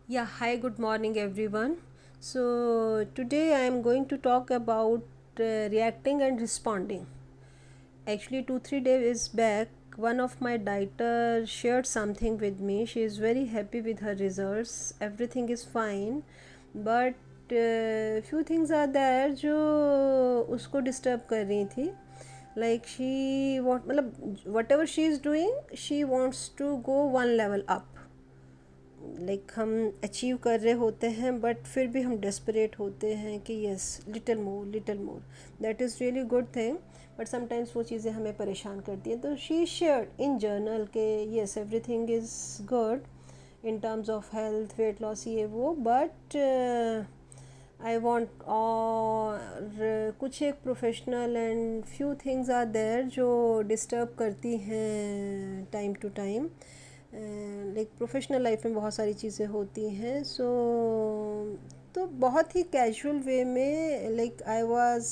Yeah, hi, good morning, everyone. So, today I am going to talk about reacting and responding. Actually, 2 3 days back, one of my dieters shared something with me. She is very happy with her results, everything is fine, but few things are there जो उसको disturb कर रही थी. Like she what मतलब whatever she is doing, she wants to go one level up. Like हम achieve कर रहे होते हैं बट फिर भी हम डेस्परेट होते हैं कि yes little more that is really good thing. But sometimes वो चीज़ें हमें परेशान करती हैं. तो शी शेयर्ड इन जर्नल के yes everything is good in terms of health, weight loss, ये वो, बट आई वॉन्ट और कुछ एक professional and few things are there जो डिस्टर्ब करती हैं time to time. Like professional life में बहुत सारी चीज़ें होती हैं. तो बहुत ही कैजुअल वे में like I was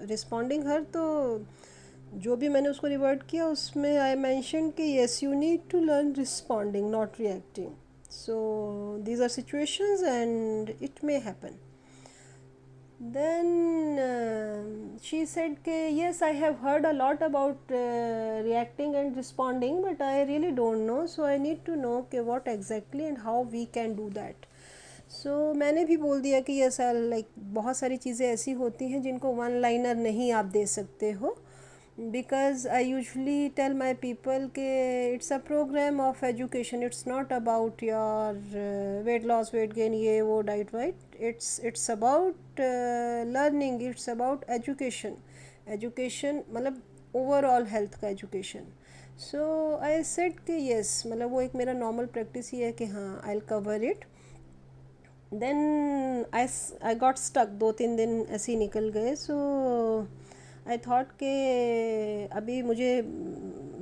responding her. तो जो भी मैंने उसको रिवर्ट किया उसमें आई मेंशन कि yes you need to learn responding not reacting. So these are situations and it may happen. Then she said ke yes, I have heard a lot about reacting and responding, but I really don't know, so I need to know ke what exactly and how we can do that. So मैंने भी बोल दिया कि yes, like बहुत सारी चीज़ें ऐसी होती हैं जिनको वन लाइनर नहीं आप दे सकते हो. Because I usually tell my people कि it's a program of education. It's not about your weight loss, weight gain, ये वो diet, right? It's about learning. It's about education. Education मतलब overall health का education. So I said कि yes, मतलब वो एक मेरा normal practice ही है कि हाँ I'll cover it. Then I got stuck. 2 3 दिन ऐसे ही निकल गए. So आई थॉट के अभी मुझे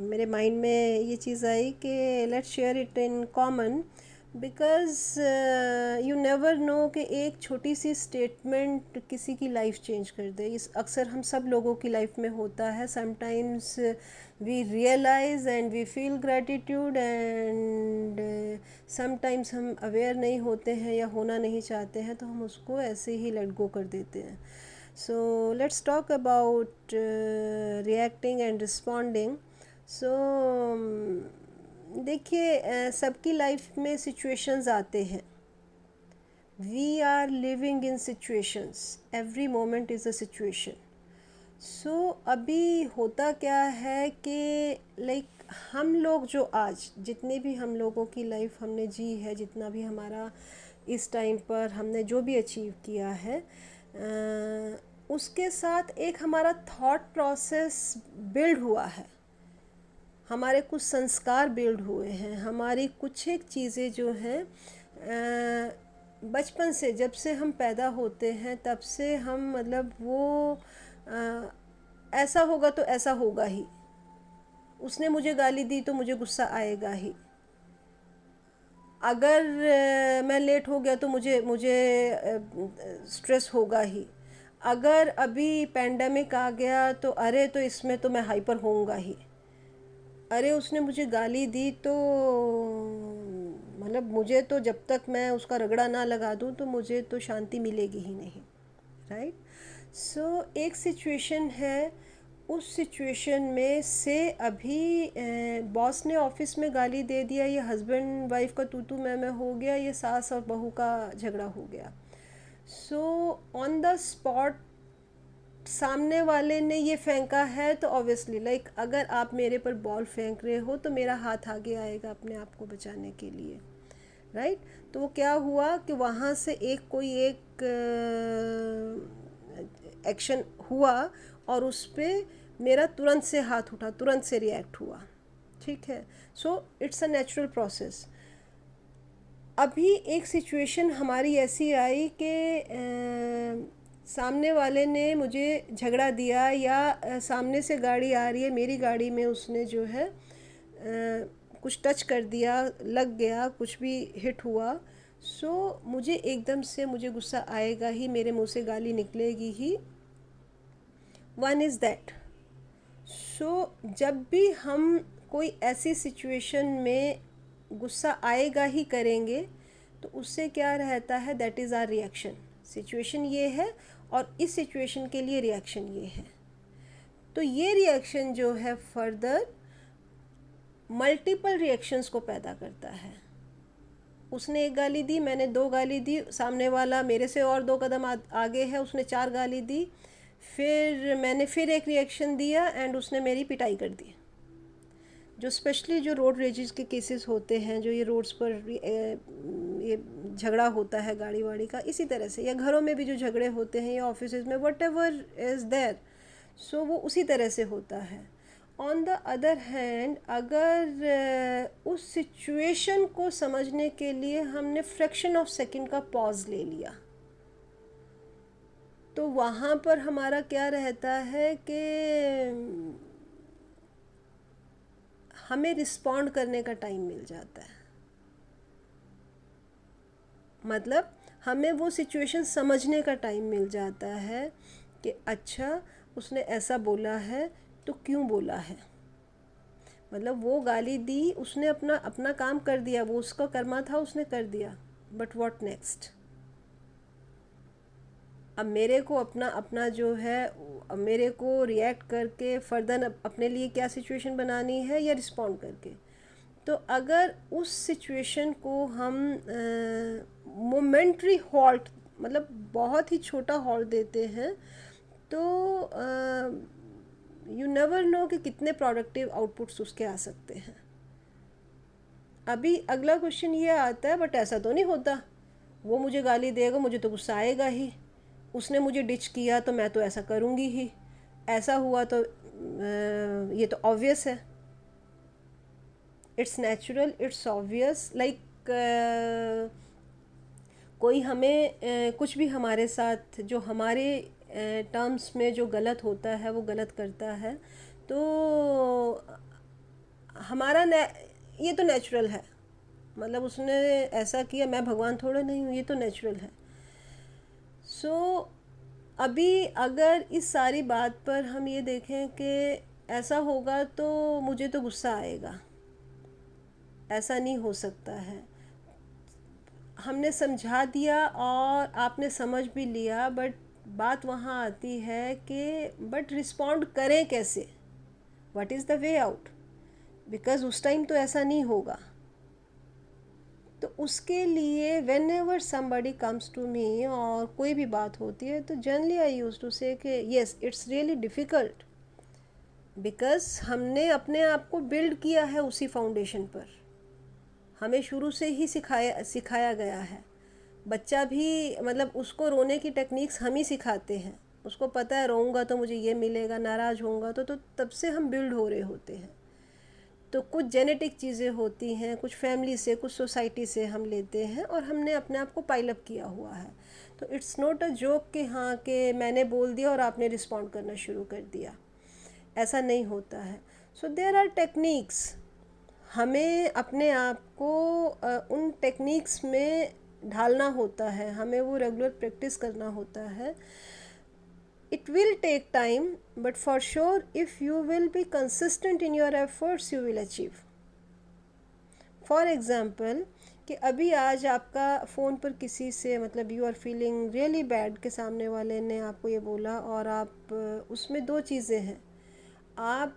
मेरे माइंड में ये चीज़ आई कि let's share it in common. Because you never know कि एक छोटी सी स्टेटमेंट किसी की लाइफ चेंज कर दे. इस अक्सर हम सब लोगों की लाइफ में होता है. Sometimes we realise and we feel gratitude and sometimes हम अवेयर नहीं होते हैं या होना नहीं चाहते हैं, तो हम उसको ऐसे ही लेट गो कर देते हैं. So let's talk about reacting and responding. So देखिए सबकी लाइफ में situations आते हैं. We are living in situations. Every moment is a situation. So अभी होता क्या है कि like हम लोग जो आज जितने भी हम लोगों की लाइफ हमने जी है, जितना भी हमारा इस टाइम पर हमने जो भी अचीव किया है, उसके साथ एक हमारा थॉट प्रोसेस बिल्ड हुआ है. हमारे कुछ संस्कार बिल्ड हुए हैं. हमारी कुछ एक चीज़ें जो हैं बचपन से, जब से हम पैदा होते हैं तब से हम मतलब वो ऐसा होगा तो ऐसा होगा ही. उसने मुझे गाली दी तो मुझे गुस्सा आएगा ही. अगर मैं लेट हो गया तो मुझे मुझे स्ट्रेस होगा ही. अगर अभी पैंडमिक आ गया तो अरे तो इसमें तो मैं हाइपर होऊंगा ही. अरे उसने मुझे गाली दी तो मतलब मुझे तो जब तक मैं उसका रगड़ा ना लगा दूं तो मुझे तो शांति मिलेगी ही नहीं. राइट. सो एक सिचुएशन है. उस सिचुएशन में से अभी बॉस ने ऑफिस में गाली दे दिया, ये हस्बैंड वाइफ का तू मैं हो गया, ये सास और बहू का झगड़ा हो गया. सो ऑन द स्पॉट सामने वाले ने ये फेंका है तो ऑब्वियसली लाइक अगर आप मेरे पर बॉल फेंक रहे हो तो मेरा हाथ आगे आएगा अपने आप को बचाने के लिए. राइट. तो वो क्या हुआ कि वहाँ से कोई एक एक्शन हुआ और उस पर मेरा तुरंत से हाथ उठा, तुरंत से रिएक्ट हुआ. ठीक है. So it's a natural process. अभी एक सिचुएशन हमारी ऐसी आई कि सामने वाले ने मुझे झगड़ा दिया या सामने से गाड़ी आ रही है, मेरी गाड़ी में उसने जो है कुछ टच कर दिया, लग गया, कुछ भी हिट हुआ. सो मुझे एकदम से मुझे गुस्सा आएगा ही, मेरे मुंह से गाली निकलेगी ही. One is that. सो जब भी हम कोई ऐसी सिचुएशन में गुस्सा आएगा ही करेंगे तो उससे क्या रहता है, that is our reaction. Situation ये है और इस सिचुएशन के लिए रिएक्शन ये है। तो ये रिएक्शन जो है फर्दर मल्टीपल रिएक्शंस को पैदा करता है। उसने एक गाली दी, मैंने 2 गाली दी, सामने वाला मेरे से और 2 कदम आगे है, उसने 4 गाली दी, फिर मैंने फिर एक रिएक्शन दिया एंड उसने मेरी पिटाई कर दी। जो स्पेशली जो रोड रेजेस के केसेस होते हैं, जो ये रोड्स पर ये झगड़ा होता है गाड़ी वाड़ी का, इसी तरह से, या घरों में भी जो झगड़े होते हैं या ऑफिस में, वट एवर इज़ देयर, सो वो उसी तरह से होता है। ऑन द अदर हैंड, अगर उस सिचुएशन को समझने के लिए हमने फ्रैक्शन ऑफ सेकंड का पॉज ले लिया, तो वहाँ पर हमारा क्या रहता है कि हमें रिस्पॉन्ड करने का टाइम मिल जाता है। मतलब हमें वो सिचुएशन समझने का टाइम मिल जाता है कि अच्छा उसने ऐसा बोला है तो क्यों बोला है। मतलब वो गाली दी, उसने अपना काम कर दिया, वो उसका कर्मा था, उसने कर दिया, बट व्हाट नेक्स्ट। अब मेरे को अपना जो है, अब मेरे को रिएक्ट करके फर्दर अपने लिए क्या सिचुएशन बनानी है या रिस्पॉन्ड करके। तो अगर उस सिचुएशन को हम मोमेंट्री हॉल्ट, मतलब बहुत ही छोटा हॉल्ट देते हैं, तो यू नेवर नो कि कितने प्रोडक्टिव आउटपुट्स उसके आ सकते हैं। अभी अगला क्वेश्चन ये आता है, बट ऐसा तो नहीं होता, वो मुझे गाली देगा, मुझे तो गुस्सा आएगा ही, उसने मुझे डिच किया तो मैं तो ऐसा करूँगी ही, ऐसा हुआ तो ये तो ऑब्वियस है, it's natural, it's obvious. Like कोई हमें कुछ भी हमारे साथ जो हमारे टर्म्स में जो गलत होता है वो गलत करता है, तो हमारा ये तो नेचुरल है, मतलब उसने ऐसा किया, मैं भगवान थोड़ा नहीं हूँ, ये तो नेचुरल है। सो अभी अगर इस सारी बात पर हम ये देखें कि ऐसा होगा तो मुझे तो गुस्सा आएगा, ऐसा नहीं हो सकता है, हमने समझा दिया और आपने समझ भी लिया, बट बात वहाँ आती है कि बट रिस्पॉन्ड करें कैसे, what is the way out, because उस टाइम तो ऐसा नहीं होगा। तो उसके लिए whenever somebody comes to me और कोई भी बात होती है, तो जनरली आई यूज टू से कि yes it's really difficult, because हमने अपने आप को बिल्ड किया है उसी फाउंडेशन पर, हमें शुरू से ही सिखाया गया है। बच्चा भी, मतलब उसको रोने की टेक्निक्स हम ही सिखाते हैं, उसको पता है रोऊंगा तो मुझे ये मिलेगा, नाराज़ होऊंगा तो तब से हम बिल्ड हो रहे होते हैं। तो कुछ जेनेटिक चीज़ें होती हैं, कुछ फैमिली से, कुछ सोसाइटी से हम लेते हैं और हमने अपने आप को पाइलअप किया हुआ है। तो इट्स नॉट अ जोक कि हाँ कि मैंने बोल दिया और आपने रिस्पॉन्ड करना शुरू कर दिया, ऐसा नहीं होता है। सो देयर आर टेक्निक्स, हमें अपने आप को उन टेक्निक्स में ढालना होता है, हमें वो रेगुलर प्रैक्टिस करना होता है। It will take time, but for sure if you will be consistent in your efforts you will achieve. For example, कि अभी आज आपका फ़ोन पर किसी से, मतलब you are feeling really bad, के सामने वाले ने आपको ये बोला और आप उसमें 2 चीज़ें हैं, आप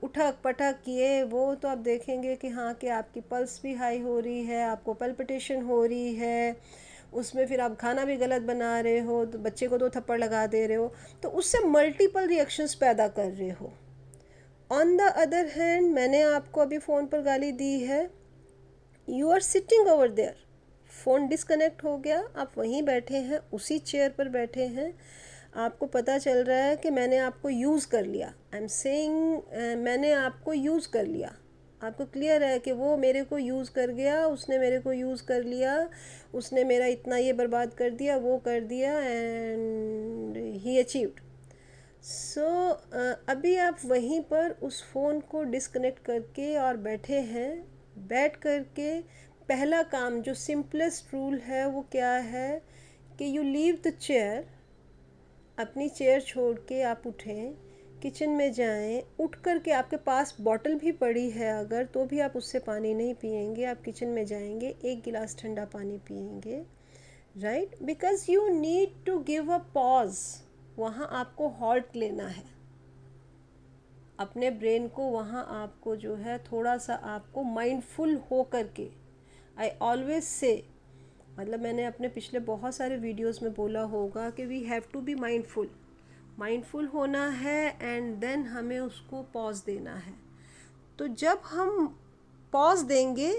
उठक पटक किए, वो तो आप देखेंगे कि हाँ कि आपकी पल्स भी हाई हो रही है, आपको पल्पिटेशन हो रही है, उसमें फिर आप खाना भी गलत बना रहे हो, तो बच्चे को 2 थप्पड़ लगा दे रहे हो, तो उससे मल्टीपल रिएक्शंस पैदा कर रहे हो। ऑन द अदर हैंड, मैंने आपको अभी फ़ोन पर गाली दी है, you are sitting over there, phone disconnect हो गया, आप वहीं बैठे हैं, उसी चेयर पर बैठे हैं, आपको पता चल रहा है कि मैंने आपको यूज़ कर लिया, आई एम सेइंग मैंने आपको यूज़ कर लिया, आपको क्लियर है कि वो मेरे को यूज़ कर गया, उसने मेरे को यूज़ कर लिया, उसने मेरा इतना ये बर्बाद कर दिया, वो कर दिया, एंड ही अचीव्ड। सो अभी आप वहीं पर उस फ़ोन को डिस्कनेक्ट करके और बैठे हैं, बैठ करके पहला काम जो सिंपलेस्ट रूल है वो क्या है कि यू लीव द चेयर, अपनी चेयर छोड़ के आप उठें, किचन में जाएं, उठ कर के आपके पास बॉटल भी पड़ी है अगर, तो भी आप उससे पानी नहीं पिएंगे। आप किचन में जाएंगे, एक गिलास ठंडा पानी पिएंगे, right, because you need to give a pause. वहाँ आपको हॉल्ट लेना है, अपने ब्रेन को वहाँ आपको जो है थोड़ा सा आपको माइंडफुल हो करके, आई ऑलवेज से, मतलब मैंने अपने पिछले बहुत सारे वीडियोस में बोला होगा कि we have to be mindful, mindful होना है एंड देन हमें उसको पॉज देना है। तो जब हम पॉज देंगे,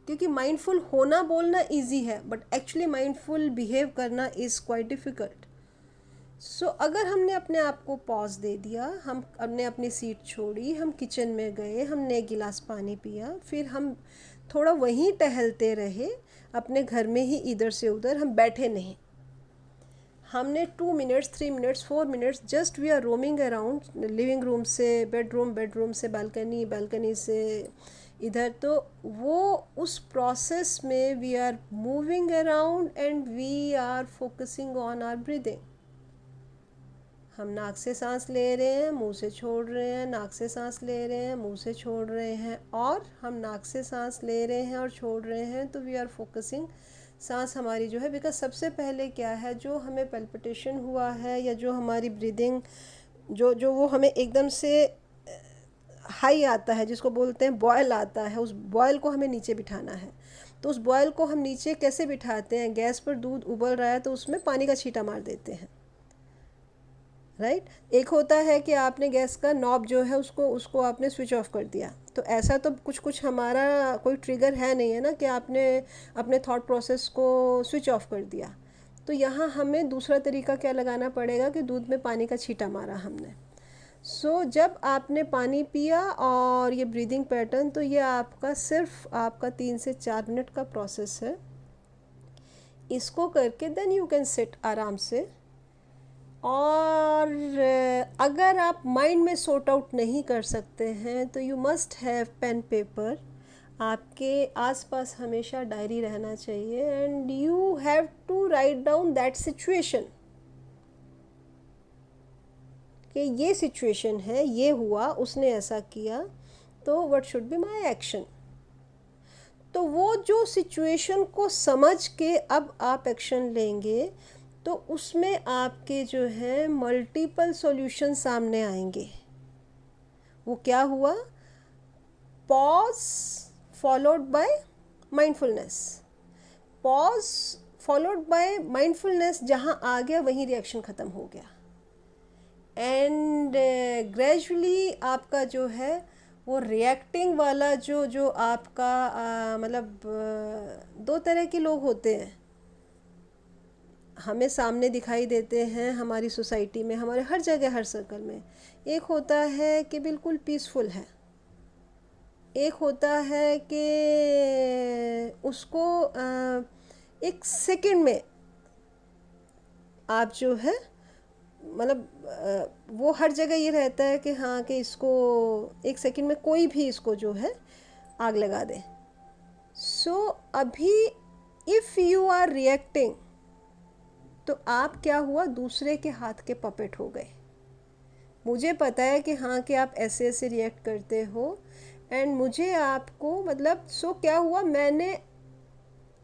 क्योंकि माइंडफुल होना बोलना इजी है बट एक्चुअली माइंडफुल बिहेव करना इज़ क्वाइट डिफ़िकल्ट। सो अगर हमने अपने आप को पॉज दे दिया, हमने अपनी सीट छोड़ी, हम किचन में गए, हमने एक गिलास पानी पिया, फिर हम थोड़ा वहीं टहलते रहे अपने घर में ही, इधर से उधर, हम बैठे नहीं। हमने 2 minutes 3 minutes 4 minutes just we are roaming around, living room से बेडरूम, बेडरूम से बालकनी, बालकनी से इधर। तो वो उस प्रोसेस में we are moving around and we are focusing on our breathing. हम नाक से सांस ले रहे हैं, मुंह से छोड़ रहे हैं, नाक से सांस ले रहे हैं, मुंह से छोड़ रहे हैं, और हम नाक से सांस ले रहे हैं और छोड़ रहे हैं। तो वी आर फोकसिंग, सांस हमारी जो है, बिकॉज सबसे पहले क्या है, जो हमें पल्पिटेशन हुआ है या जो हमारी ब्रीदिंग जो वो हमें एकदम से हाई आता है, जिसको बोलते हैं बॉयल आता है, उस बॉयल को हमें नीचे बिठाना है। तो उस बॉयल को हम नीचे कैसे बिठाते हैं? गैस पर दूध उबल रहा है तो उसमें पानी का छींटा मार देते हैं, राइट। एक होता है कि आपने गैस का नॉब जो है उसको आपने स्विच ऑफ कर दिया। तो ऐसा तो कुछ हमारा कोई ट्रिगर है नहीं है ना कि आपने अपने थॉट प्रोसेस को स्विच ऑफ कर दिया। तो यहाँ हमें दूसरा तरीका क्या लगाना पड़ेगा कि दूध में पानी का छींटा मारा हमने। सो जब आपने पानी पिया और ये ब्रीदिंग पैटर्न, तो ये आपका सिर्फ आपका 3 से 4 मिनट का प्रोसेस है। इसको करके देन यू कैन सिट आराम से। और अगर आप माइंड में सॉर्ट आउट नहीं कर सकते हैं तो you must have pen paper. आपके आसपास हमेशा डायरी रहना चाहिए and you have to write down that situation कि ये सिचुएशन है, ये हुआ, उसने ऐसा किया, तो what should be my action. तो वो जो सिचुएशन को समझ के अब आप एक्शन लेंगे तो उसमें आपके जो है मल्टीपल सॉल्यूशन सामने आएंगे। वो क्या हुआ? Pause followed by mindfulness, pause followed by mindfulness, जहाँ आ गया वहीं रिएक्शन ख़त्म हो गया। एंड ग्रेजुअली आपका जो है वो रिएक्टिंग वाला जो आपका मतलब 2 तरह के लोग होते हैं, हमें सामने दिखाई देते हैं हमारी सोसाइटी में, हमारे हर जगह, हर सर्कल में। एक होता है कि बिल्कुल पीसफुल है, एक होता है कि उसको एक सेकंड में आप जो है, मतलब वो हर जगह ये रहता है कि हाँ कि इसको एक सेकंड में कोई भी इसको जो है आग लगा दे। सो अभी इफ़ यू आर रिएक्टिंग, तो आप क्या हुआ, दूसरे के हाथ के पपेट हो गए। मुझे पता है कि हाँ कि आप ऐसे ऐसे रिएक्ट करते हो एंड मुझे आपको मतलब सो क्या हुआ, मैंने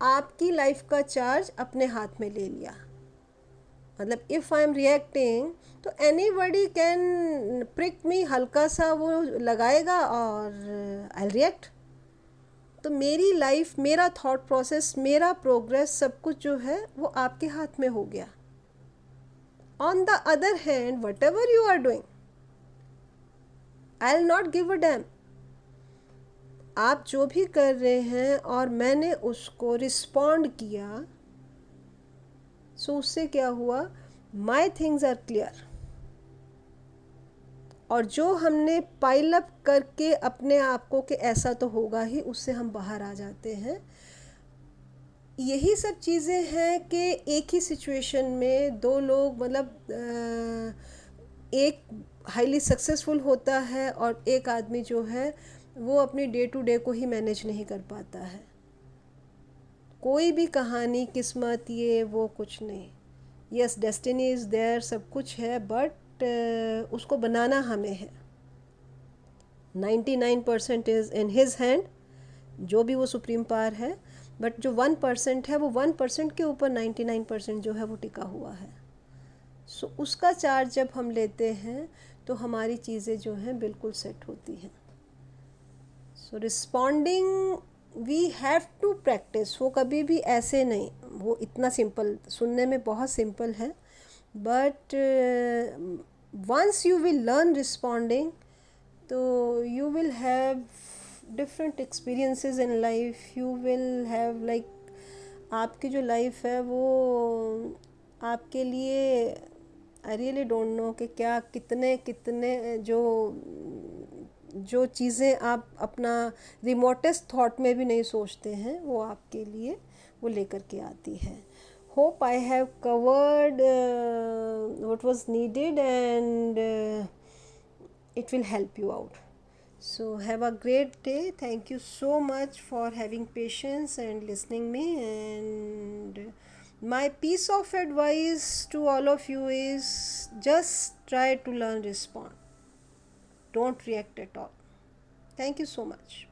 आपकी लाइफ का चार्ज अपने हाथ में ले लिया। मतलब इफ़ आई एम रिएक्टिंग तो एनीबडी कैन प्रिक मी, हल्का सा वो लगाएगा और आई रिएक्ट। तो मेरी लाइफ, मेरा थॉट प्रोसेस, मेरा प्रोग्रेस, सब कुछ जो है वो आपके हाथ में हो गया। On the other hand, whatever you are doing, I will not give a damn. आप जो भी कर रहे हैं और मैंने उसको रिस्पॉन्ड किया, सो उससे क्या हुआ, माई थिंग्स आर क्लियर। और जो हमने पाइल अप करके अपने आप को कि ऐसा तो होगा ही, उससे हम बाहर आ जाते हैं। यही सब चीज़ें हैं कि एक ही सिचुएशन में 2 लोग, मतलब एक हाईली सक्सेसफुल होता है और एक आदमी जो है वो अपनी डे टू डे को ही मैनेज नहीं कर पाता है। कोई भी कहानी, किस्मत, ये वो कुछ नहीं। यस, डेस्टिनी इज़ देयर, सब कुछ है, बट उसको बनाना हमें है. 99% इज़ इन हिज हैंड, जो भी वो सुप्रीम पावर है, बट जो 1% है वो 1% के ऊपर 99% जो है वो टिका हुआ है. सो उसका चार्ज जब हम लेते हैं तो हमारी चीज़ें जो हैं बिल्कुल सेट होती हैं. So responding we have to practice. वो कभी भी ऐसे नहीं, वो इतना सिंपल, सुनने में बहुत सिंपल है, but once you will learn responding तो you will have different experiences in life. You will have like, आपकी जो लाइफ है वो आपके लिए, आई रियली डोंट नो कि क्या कितने कितने जो चीज़ें आप अपना रिमोटेस्ट थॉट में भी नहीं सोचते हैं, वो आपके लिए वो लेकर के आती है. Hope I have covered what was needed and it will help you out. So have a great day. Thank you so much for having patience and listening me. And my piece of advice to all of you is just try to learn respond. Don't react at all. Thank you so much.